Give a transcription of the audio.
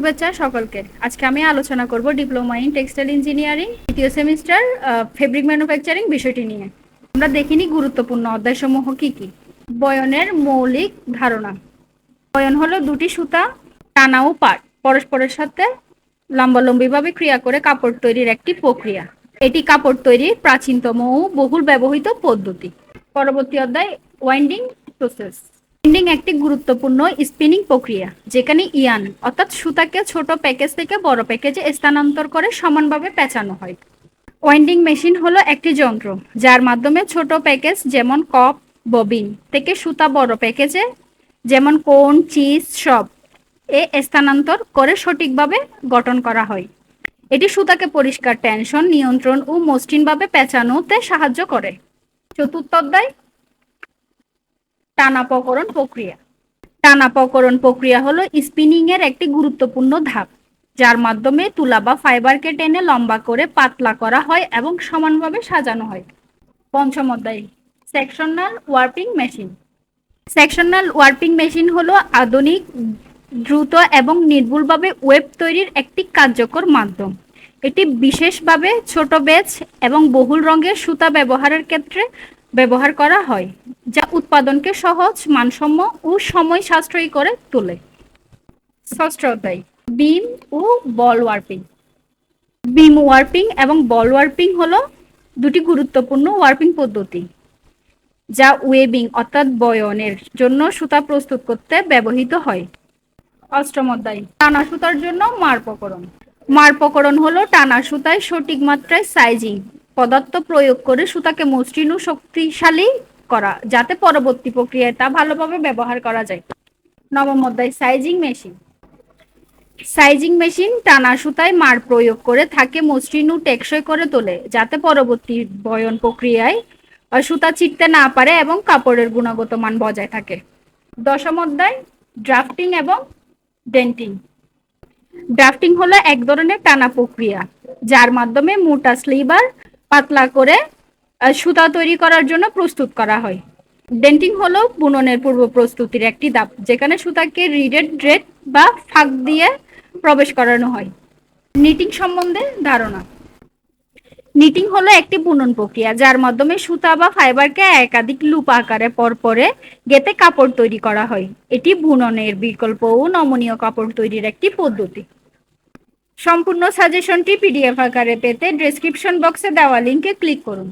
শুভেচ্ছা সকলকে। আজকে আমি আলোচনা করব ডিপ্লোমা ইন টেক্সটাইল ইঞ্জিনিয়ারিং দ্বিতীয় সেমিস্টার ফেব্রিক ম্যানুফ্যাকচারিং বিষয়টি নিয়ে। আমরা দেখিনি গুরুত্বপূর্ণ অধ্যায়সমূহ কি কি। বয়নের মৌলিক ধারণা। বয়ন হলো দুটি সুতা টানা ও পাট পরস্পরের সাথে লম্বালম্বিভাবে ক্রিয়া করে কাপড় তৈরির একটি প্রক্রিয়া। এটি কাপড় তৈরির প্রাচীনতম ও বহুল ব্যবহৃত পদ্ধতি। পরবর্তী অধ্যায় ওয়াইন্ডিং প্রসেস। ওয়াইন্ডিং একটি গুরুত্বপূর্ণ স্পিনিং প্রক্রিয়া যেখানে ইয়ার্ন অর্থাৎ সুতাকে ছোট প্যাকেজ থেকে বড় প্যাকেজে স্থানান্তর করে সমানভাবে পেঁচানো হয়। ওয়াইন্ডিং মেশিন হলো একটি যন্ত্র যার মাধ্যমে ছোট প্যাকেজ যেমন কপ ববিন থেকে সুতা বড় প্যাকেজে যেমন কোন চিজ সব স্থানান্তর করে সঠিকভাবে গঠন করা হয়। এটি সুতাকে পরিষ্কার টেনশন নিয়ন্ত্রণ ও মসৃণভাবে পেঁচানোতে সাহায্য করে। চতুর্থ অধ্যায় টানাপকরণ প্রক্রিয়া। টানাপকরণ প্রক্রিয়া হলো স্পিনিং এর একটি গুরুত্বপূর্ণ ধাপ যার মাধ্যমে তুলা বা ফাইবারকে টেনে লম্বা করে পাতলা করা হয় এবং সমানভাবে সাজানো হয়। পঞ্চম অধ্যায় sectional warping machine. Sectional warping machine হলো আধুনিক দ্রুত এবং নির্ভুলভাবে ওয়েব তৈরির একটি কার্যকর মাধ্যম। এটি বিশেষভাবে ছোট ব্যাচ এবং বহুল রঙের সুতা ব্যবহারের ক্ষেত্রে ব্যবহার করা হয় যা উৎপাদনকে সহজ মানসম্য ও সময় সাশ্রয়ী করে তোলে। ষষ্ঠ অধ্যায় বিম ও বল ওয়ার্পিং। বিম ওয়ার্পিং এবং বল ওয়ার্পিং হলো দুটি গুরুত্বপূর্ণ ওয়ার্পিং পদ্ধতি যা ওয়েবিং অর্থাৎ বয়নের জন্য সুতা প্রস্তুত করতে ব্যবহৃত হয়। অষ্টম অধ্যায় টানা সুতার জন্য মারপকরণ। মারপকরণ হলো টানা সুতায় সঠিক মাত্রায় সাইজিং পদার্থ প্রয়োগ করে সুতাকে মসৃণ ও শক্তিশালী করা যাতে পরবর্তী প্রক্রিয়ায় তা ভালোভাবে ব্যবহার করা যায়। নবম অধ্যায় সাইজিং মেশিন। সাইজিং মেশিন টানা সুতায় মার প্রয়োগ করে থাকে মসৃণ ও টেকসই করে তোলে যাতে পরবর্তী বয়ন প্রক্রিয়ায় সুতা ছিঁড়তে না পারে এবং কাপড়ের গুণগত মান বজায় থাকে। দশম অধ্যায় ড্রাফটিং এবং ডেন্টিং। ড্রাফটিং হলো এক ধরনের টানা প্রক্রিয়া যার মাধ্যমে মোটা স্লিভার পাতলা করে সুতা তৈরি করার জন্য প্রস্তুত করা হয়। ডেন্টিং হলো বুননের পূর্ব প্রস্তুতির একটি ধাপ যেখানে সুতাকে রিডেড ড্রেড বা ফাঁক দিয়ে প্রবেশ করানো হয়। নিটিং সম্বন্ধে ধারণা। নিটিং হলো একটি বুনন প্রক্রিয়া যার মাধ্যমে সুতা বা ফাইবারকে একাধিক লুপ আকারে পরপরে গেঁথে কাপড় তৈরি করা হয়। এটি বুননের বিকল্প ও নমনীয় কাপড় তৈরির একটি পদ্ধতি। সম্পূর্ণ সাজেশনটি পিডিএফ আকারে পেতে ডেসক্রিপশন বক্সে দেওয়া লিংকে ক্লিক করুন।